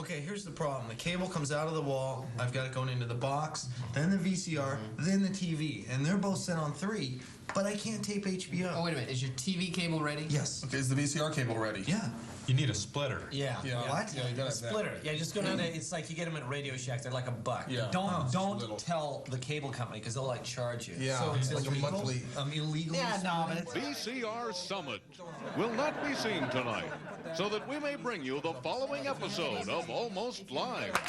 Okay, here's the problem. The cable comes out of the wall. I've got it going into the box, then the VCR, then the TV. And they're both set on 3, but I can't tape HBO. Oh, wait a minute. Is your TV cable ready? Yes. Okay, is the VCR cable ready? Yeah. You need a splitter. Yeah. What? Yeah, you got a splitter. Yeah, just go down to, it's like you get them at Radio Shack. They're like $1. Yeah. Don't tell the cable company because they'll like charge you. Yeah, So it's like a illegal? monthly. Illegally Yeah, no, but splitting? it's... VCR Summit will not be seen tonight, so that we may bring you the following episode of Almost Live.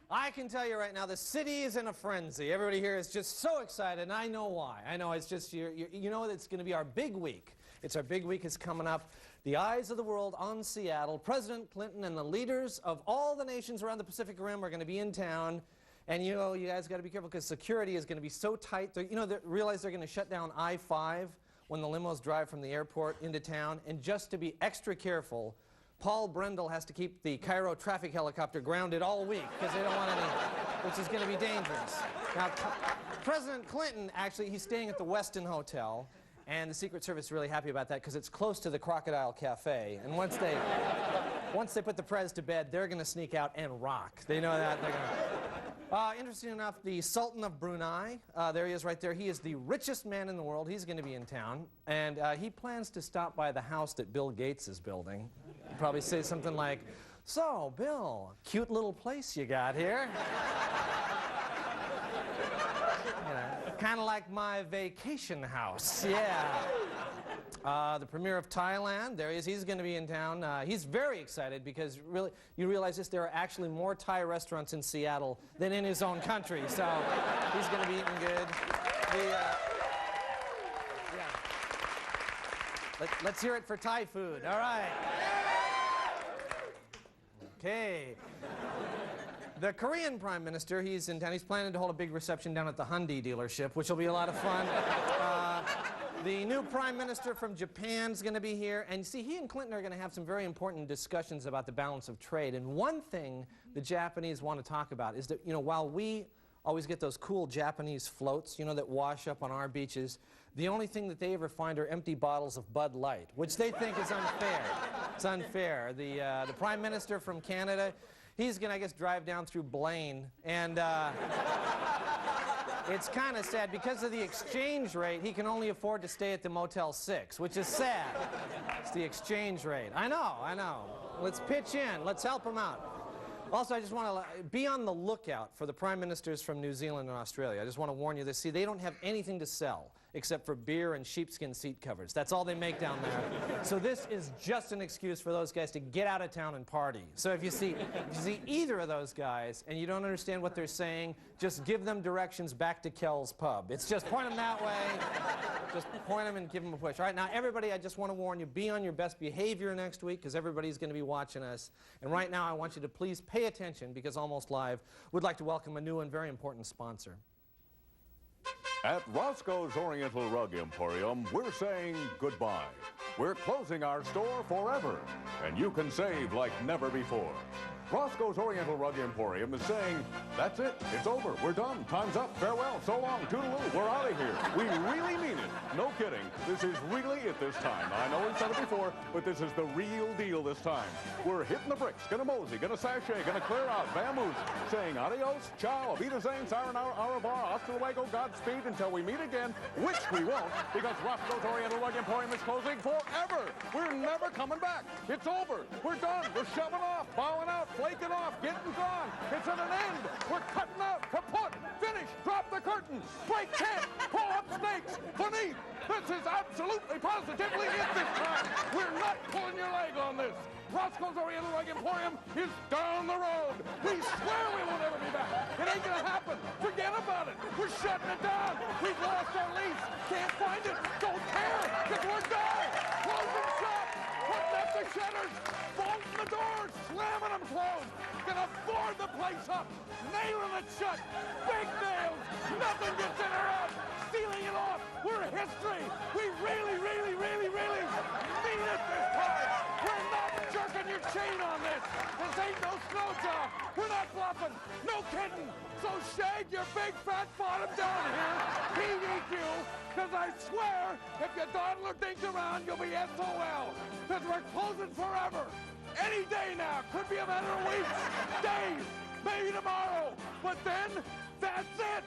I can tell you right now, the city is in a frenzy. Everybody here is just so excited, and I know why. I know it's just, you know it's going to be our big week. It's our big week is coming up. The eyes of the world on Seattle. President Clinton and the leaders of all the nations around the Pacific Rim are going to be in town. And, you know, you guys got to be careful because security is going to be so tight. You know, realize they're going to shut down I-5 when the limos drive from the airport into town. And just to be extra careful, Paul Brendel has to keep the Cairo traffic helicopter grounded all week because they don't want any, which is going to be dangerous. Now, President Clinton, actually, he's staying at the Westin Hotel, and the Secret Service is really happy about that because it's close to the Crocodile Cafe. And once they put the Prez to bed, they're going to sneak out and rock. They know that. They're going to. Interesting enough, the Sultan of Brunei, there he is right there. He is the richest man in the world. He's going to be in town, and he plans to stop by the house that Bill Gates is building. He'll probably say something like, "So, Bill, cute little place you got here. Kind of like my vacation house." Yeah. The premier of Thailand, there he is. He's going to be in town. He's very excited because really, you realize this, there are actually more Thai restaurants in Seattle than in his own country. So he's going to be eating good. Let's hear it for Thai food. All right. Okay. The Korean Prime Minister, he's in town. He's planning to hold a big reception down at the Hyundai dealership, which will be a lot of fun. The new Prime Minister from Japan is going to be here. And see, he and Clinton are going to have some very important discussions about the balance of trade. And one thing the Japanese want to talk about is that, you know, while we always get those cool Japanese floats, you know, that wash up on our beaches, the only thing that they ever find are empty bottles of Bud Light, which they think is unfair. It's unfair. The Prime Minister from Canada, he's going to, I guess, drive down through Blaine, and it's kind of sad. Because of the exchange rate, he can only afford to stay at the Motel 6, which is sad. It's the exchange rate. I know. Let's pitch in. Let's help him out. Also, I just want to be on the lookout for the prime ministers from New Zealand and Australia. I just want to warn you this. See, they don't have anything to sell except for beer and sheepskin seat covers. That's all they make down there. So this is just an excuse for those guys to get out of town and party. So if you see either of those guys and you don't understand what they're saying, just give them directions back to Kel's Pub. It's just point them that way. Just point them and give them a push. All right, now everybody, I just want to warn you, be on your best behavior next week because everybody's going to be watching us. And right now I want you to please pay attention because Almost Live would like to welcome a new and very important sponsor. At Roscoe's Oriental Rug Emporium, we're saying goodbye. We're closing our store forever, and you can save like never before. Roscoe's Oriental Rug Emporium is saying, that's it, it's over, we're done, time's up, farewell, so long, toodaloo, we're out of here. We really mean it. No kidding. This is really it this time. I know we've said it before, but this is the real deal this time. We're hitting the bricks, gonna mosey, gonna sashay, gonna clear out, vamoose, saying adios, ciao, auf Wiedersehen, sayonara, au revoir, hasta luego, Godspeed, until we meet again, which we won't, because Roscoe's Oriental Rug Emporium is closing forever. We're never coming back. It's over. We're done. We're shoving off, bowing out, flaking off, getting gone. It's at an end. We're cutting out, kaput, finish, drop the curtain, break tent, pull up stakes, beneath. This is absolutely, positively it this time. We're not pulling your leg on this. Roscoe's Oriental Rug Emporium is down the road. We swear we will never be back. It ain't gonna happen. Forget about it. We're shutting it down. We've lost our lease. Can't find it. Don't care, because we're done. Closing shop. Putting up the shutters. Bolting the doors. Slamming them closed. Gonna board the place up. Nailing it shut. Big nails. Nothing gets in or out. Sealing it off. We're history. We really mean it this time. We're not jerking your chain on this. This ain't no snow job. We're not bluffing. No kidding. So shag your big fat bottom down here. PDQ. Because I swear, if you dawdle or dink around, you'll be SOL. Because we're closing forever. Any day now. Could be a matter of weeks, days, maybe tomorrow. But then, that's it.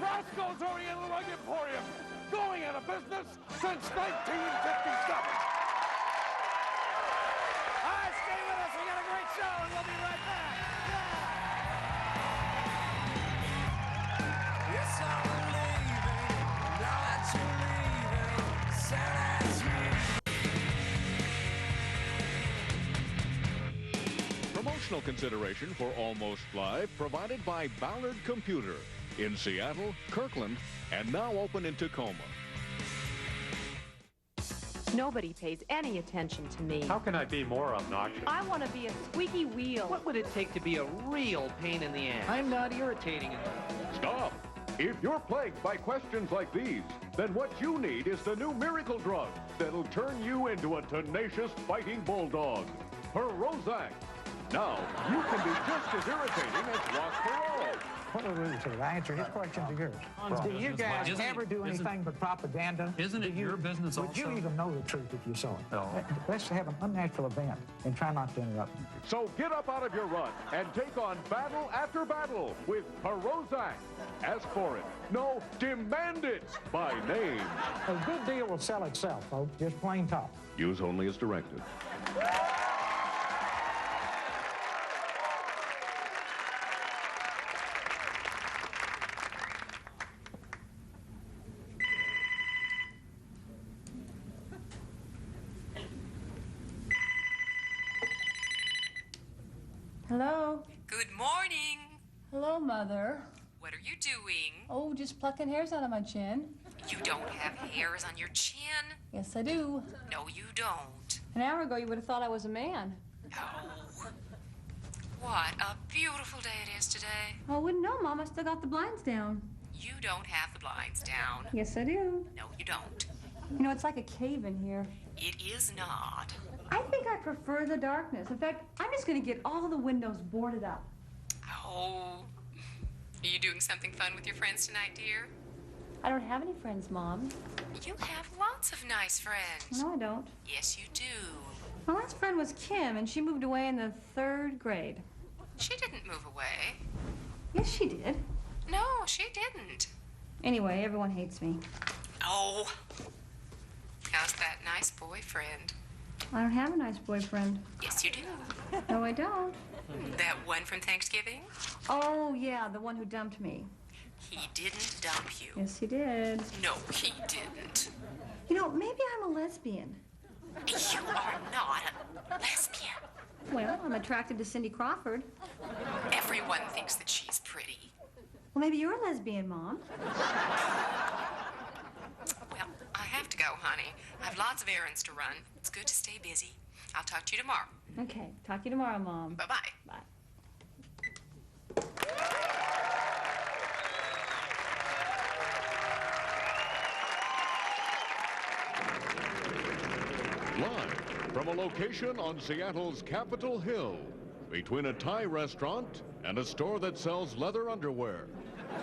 Roscoe's Oriental Rug Emporium. Going out of business since 1957. All right, stay with us. We got a great show, and we'll be right back. Yes, I'm leaving. Now that you're leaving, sad as you. Promotional consideration for Almost Live provided by Ballard Computer in Seattle, Kirkland, and now open in Tacoma. Nobody pays any attention to me. How can I be more obnoxious? I want to be a squeaky wheel. What would it take to be a real pain in the ass? I'm not irritating enough. Stop! If you're plagued by questions like these, then what you need is the new miracle drug that'll turn you into a tenacious fighting bulldog. Perot-Zac. Now, you can be just as irritating as Ross Perot. What are we to? I answer his question to yours. Do you guys ever do anything but propaganda? Isn't it your business Would you also? even know the truth if you saw it? No. Let's have an unnatural event and try not to interrupt me. So get up out of your rut and take on battle after battle with Perot-Zac. Ask for it. No, demand it by name. A good deal will sell itself, folks. Just plain talk. Use only as directed. Hello? Good morning. Hello, Mother. What are you doing? Oh, just plucking hairs out of my chin. You don't have hairs on your chin. Yes, I do. No, you don't. An hour ago, you would have thought I was a man. Oh. What a beautiful day it is today. Oh, I wouldn't know, Mom. I still got the blinds down. You don't have the blinds down. Yes, I do. No, you don't. You know, it's like a cave in here. It is not. I think I prefer the darkness. In fact, I'm just going to get all the windows boarded up. Oh. Are you doing something fun with your friends tonight, dear? I don't have any friends, Mom. You have lots of nice friends. No, I don't. Yes, you do. My last friend was Kim, and she moved away in the 3rd grade. She didn't move away. Yes, she did. No, she didn't. Anyway, everyone hates me. Oh. How's that nice boyfriend? I don't have a nice boyfriend. Yes, you do. No, I don't. That one from Thanksgiving? Oh, yeah, the one who dumped me. He didn't dump you. Yes, he did. No, he didn't. You know, maybe I'm a lesbian. You are not a lesbian. Well, I'm attracted to Cindy Crawford. Everyone thinks that she's pretty. Well, maybe you're a lesbian, Mom. Well, I have to go, honey. I have lots of errands to run. It's good to stay busy. I'll talk to you tomorrow. Okay, talk to you tomorrow, Mom. Bye-bye. Bye. Live from a location on Seattle's Capitol Hill, between a Thai restaurant and a store that sells leather underwear.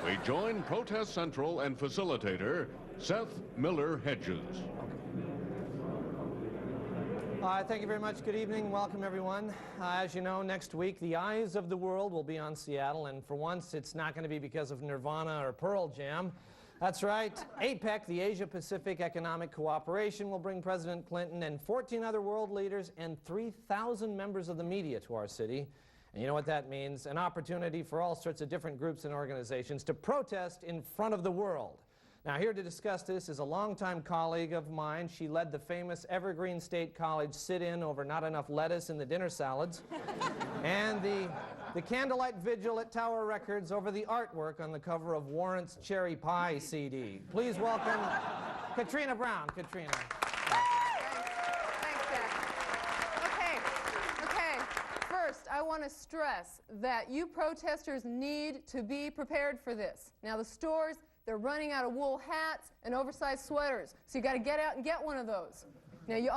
We join Protest Central and facilitator Seth Miller Hedges. Thank you very much. Good evening. Welcome, everyone. As you know, next week, the eyes of the world will be on Seattle, and for once, it's not going to be because of Nirvana or Pearl Jam. That's right. APEC, the Asia-Pacific Economic Cooperation, will bring President Clinton and 14 other world leaders and 3,000 members of the media to our city. And you know what that means? An opportunity for all sorts of different groups and organizations to protest in front of the world. Now, here to discuss this is a longtime colleague of mine. She led the famous Evergreen State College sit-in over not enough lettuce in the dinner salads, and the candlelight vigil at Tower Records over the artwork on the cover of Warrant's Cherry Pie CD. Please welcome Katrina Brown. Katrina. Thanks, Jack. Okay. First, I want to stress that you protesters need to be prepared for this. Now, the stores, they're running out of wool hats and oversized sweaters, so you got to get out and get one of those. Now, you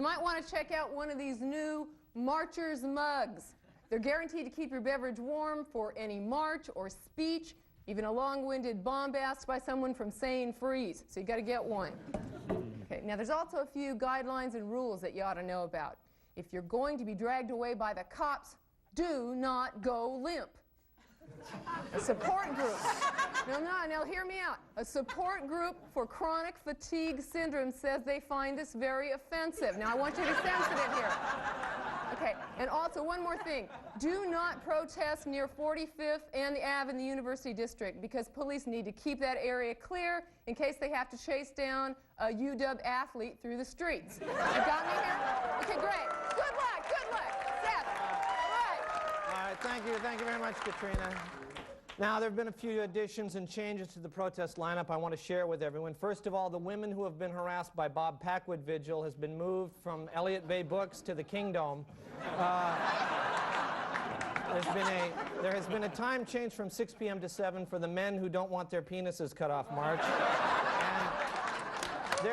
might want to check out one of these new Marchers mugs. They're guaranteed to keep your beverage warm for any march or speech, even a long-winded bombast by someone from Saying Freeze, so you got to get one. Okay, now there's also a few guidelines and rules that you ought to know about. If you're going to be dragged away by the cops, do not go limp. A support group. Now hear me out. A support group for chronic fatigue syndrome says they find this very offensive. Now I want you to be sensitive here. Okay, and also one more thing. Do not protest near 45th and the Ave in the University District because police need to keep that area clear in case they have to chase down a UW athlete through the streets. You got me here? Okay, great. Good luck, good luck. Seth, All right, thank you very much, Katrina. Now, there have been a few additions and changes to the protest lineup I want to share with everyone. First of all, the women who have been harassed by Bob Packwood Vigil has been moved from Elliott Bay Books to the Kingdom. There has been a time change from 6 p.m. to 7 for the men who don't want their penises cut off march. And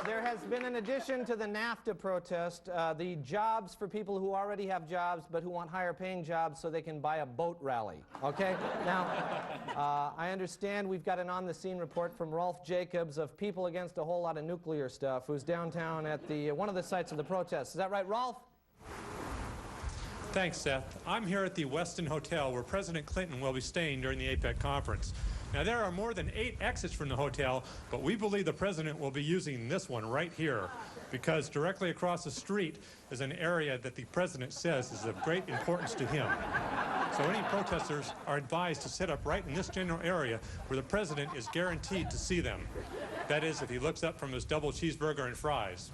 there has been an addition to the NAFTA protest, the jobs for people who already have jobs but who want higher paying jobs so they can buy a boat rally, okay? Now, I understand we've got an on-the-scene report from Rolf Jacobs of People Against a Whole Lot of Nuclear Stuff, who's downtown at one of the sites of the protest. Is that right, Rolf? Thanks, Seth. I'm here at the Westin Hotel where President Clinton will be staying during the APEC conference. Now, there are more than 8 exits from the hotel, but we believe the president will be using this one right here because directly across the street is an area that the president says is of great importance to him. So any protesters are advised to sit up right in this general area where the president is guaranteed to see them. That is, if he looks up from his double cheeseburger and fries.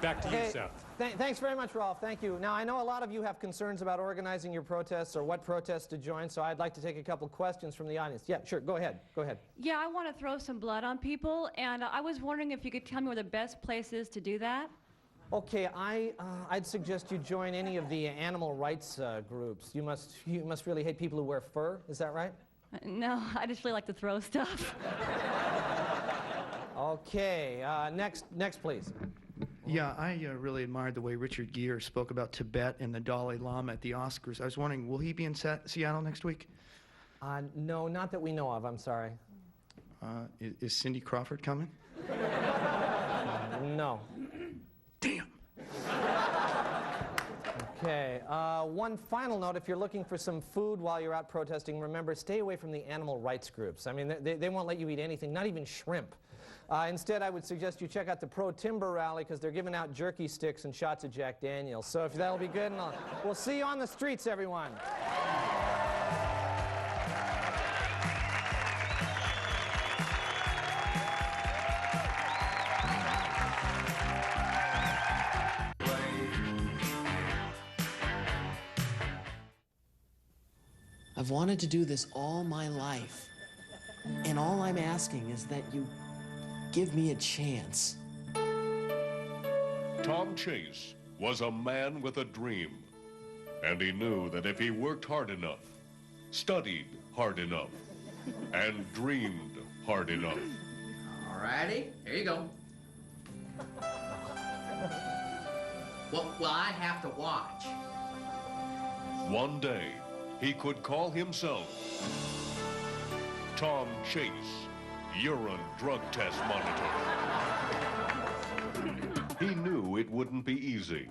Back to you, Seth. Thanks very much, Rolf. Thank you. Now, I know a lot of you have concerns about organizing your protests or what protests to join, so I'd like to take a couple questions from the audience. Yeah, sure. Go ahead. Go ahead. Yeah, I want to throw some blood on people, and I was wondering if you could tell me where the best place is to do that. Okay, I'd suggest you join any of the animal rights groups. You must really hate people who wear fur. Is that right? No, I just really like to throw stuff. Okay, next, please. Yeah, I really admired the way Richard Gere spoke about Tibet and the Dalai Lama at the Oscars. I was wondering, will he be in Seattle next week? No, not that we know of. I'm sorry. Is Cindy Crawford coming? No. Damn. Okay, one final note, if you're looking for some food while you're out protesting, remember, stay away from the animal rights groups. I mean, they won't let you eat anything, not even shrimp. Instead, I would suggest you check out the pro-timber rally because they're giving out jerky sticks and shots of Jack Daniels. So if that'll be good, and we'll see you on the streets, everyone. I've wanted to do this all my life, and all I'm asking is that you give me a chance. Tom Chase was a man with a dream, and he knew that if he worked hard enough, studied hard enough, and dreamed hard enough. All righty, here you go. Well, I have to watch. One day, he could call himself Tom Chase, Urine Drug Test Monitor. He knew it wouldn't be easy,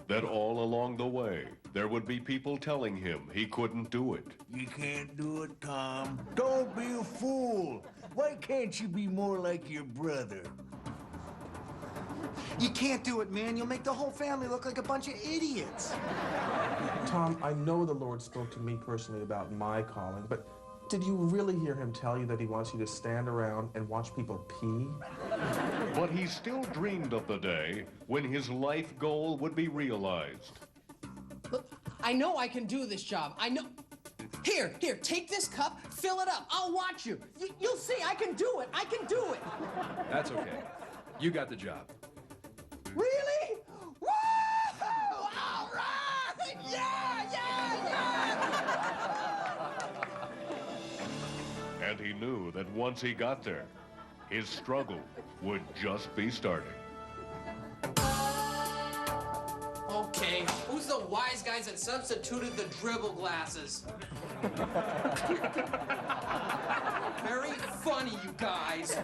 that all along the way, there would be people telling him he couldn't do it. You can't do it, Tom. Don't be a fool. Why can't you be more like your brother? You can't do it, man. You'll make the whole family look like a bunch of idiots. Tom, I know the Lord spoke to me personally about my calling, but did you really hear him tell you that he wants you to stand around and watch people pee? But he still dreamed of the day when his life goal would be realized. Look, I know I can do this job. I know. Here, take this cup, fill it up. I'll watch you. You'll see, I can do it. I can do it. That's okay. You got the job. Really? Woo! All right! Yeah! And he knew that once he got there, his struggle would just be starting. Okay, who's the wise guys that substituted the dribble glasses? Very funny, you guys.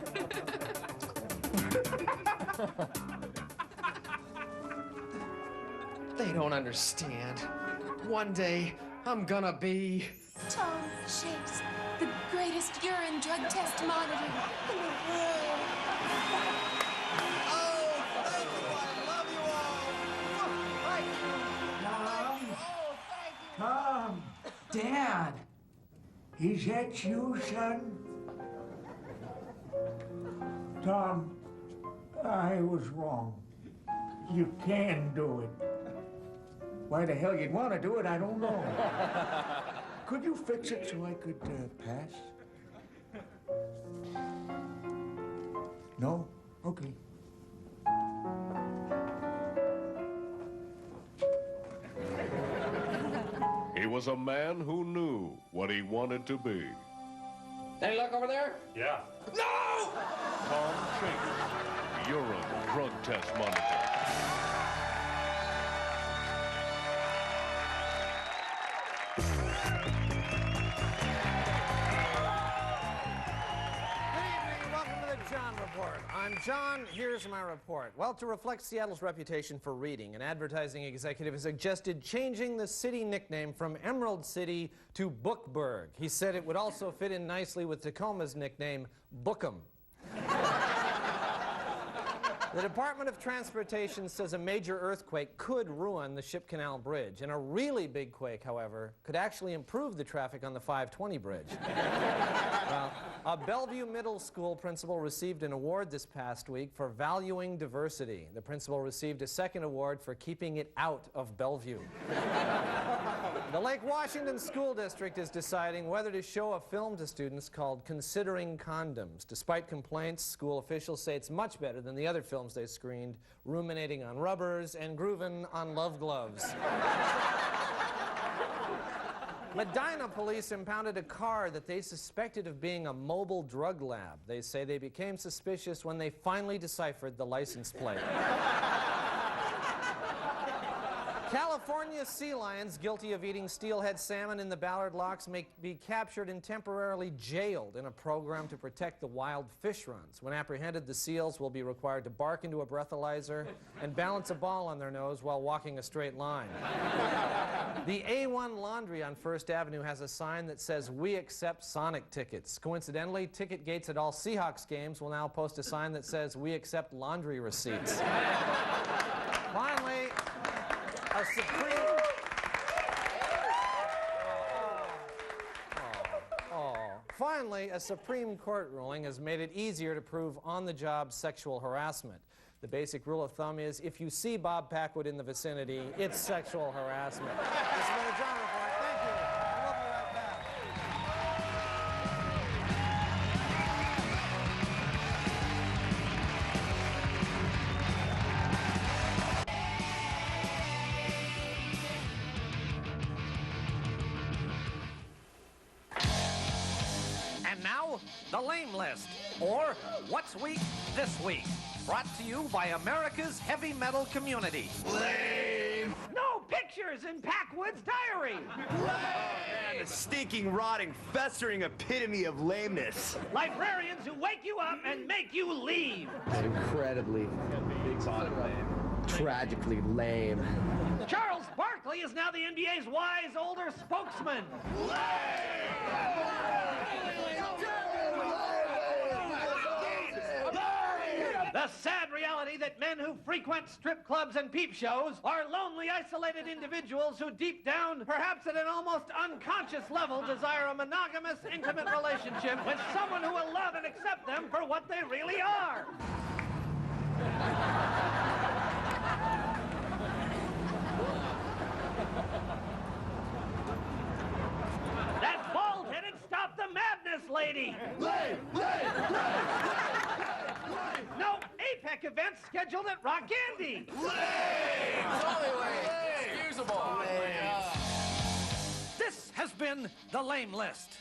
They don't understand. One day, I'm gonna be... Tom Chase, the greatest urine drug test monitor in the world. Oh, thank you, I love you all. Tom! Dad! Is that you, son? Tom, I was wrong. You can do it. Why the hell you'd want to do it, I don't know. Could you fix it so I could pass? No? Okay. He was a man who knew what he wanted to be. Any luck over there? Yeah. No! Tom Chase, Urine Drug Test Monitor. I'm John, here's my report. Well, to reflect Seattle's reputation for reading, an advertising executive has suggested changing the city nickname from Emerald City to Bookburg. He said it would also fit in nicely with Tacoma's nickname, Bookham. The Department of Transportation says a major earthquake could ruin the Ship Canal Bridge, and a really big quake, however, could actually improve the traffic on the 520 bridge. Well, a Bellevue Middle School principal received an award this past week for valuing diversity. The principal received a second award for keeping it out of Bellevue. The Lake Washington School District is deciding whether to show a film to students called Considering Condoms. Despite complaints, school officials say it's much better than the other films they screened, ruminating on rubbers and grooving on love gloves. Medina police impounded a car that they suspected of being a mobile drug lab. They say they became suspicious when they finally deciphered the license plate. California sea lions guilty of eating steelhead salmon in the Ballard Locks may be captured and temporarily jailed in a program to protect the wild fish runs. When apprehended, the seals will be required to bark into a breathalyzer and balance a ball on their nose while walking a straight line. The A1 Laundry on First Avenue has a sign that says, "We accept Sonic tickets." Coincidentally, ticket gates at all Seahawks games will now post a sign that says, "We accept laundry receipts." Finally, a Supreme Court ruling has made it easier to prove on-the-job sexual harassment. The basic rule of thumb is if you see Bob Packwood in the vicinity, it's sexual harassment. This has been a John Report. Thank you. We'll be right back. And now, the Lame List, or What's Weak This Week, brought to you by America's heavy metal community. Lame! No, pick pictures in Packwood's diary. Man, the stinking, rotting, festering epitome of lameness. Librarians who wake you up and make you leave. Incredibly, tragically lame. Charles Barkley is now the NBA's wise older spokesman. The sad reality that men who frequent strip clubs and peep shows are lonely, isolated individuals who deep down, perhaps at an almost unconscious level, desire a monogamous, intimate relationship with someone who will love and accept them for what they really are. That bald-headed Stop the Madness lady! No APEC events scheduled at Rock Andy! Excusable. This has been the Lame List.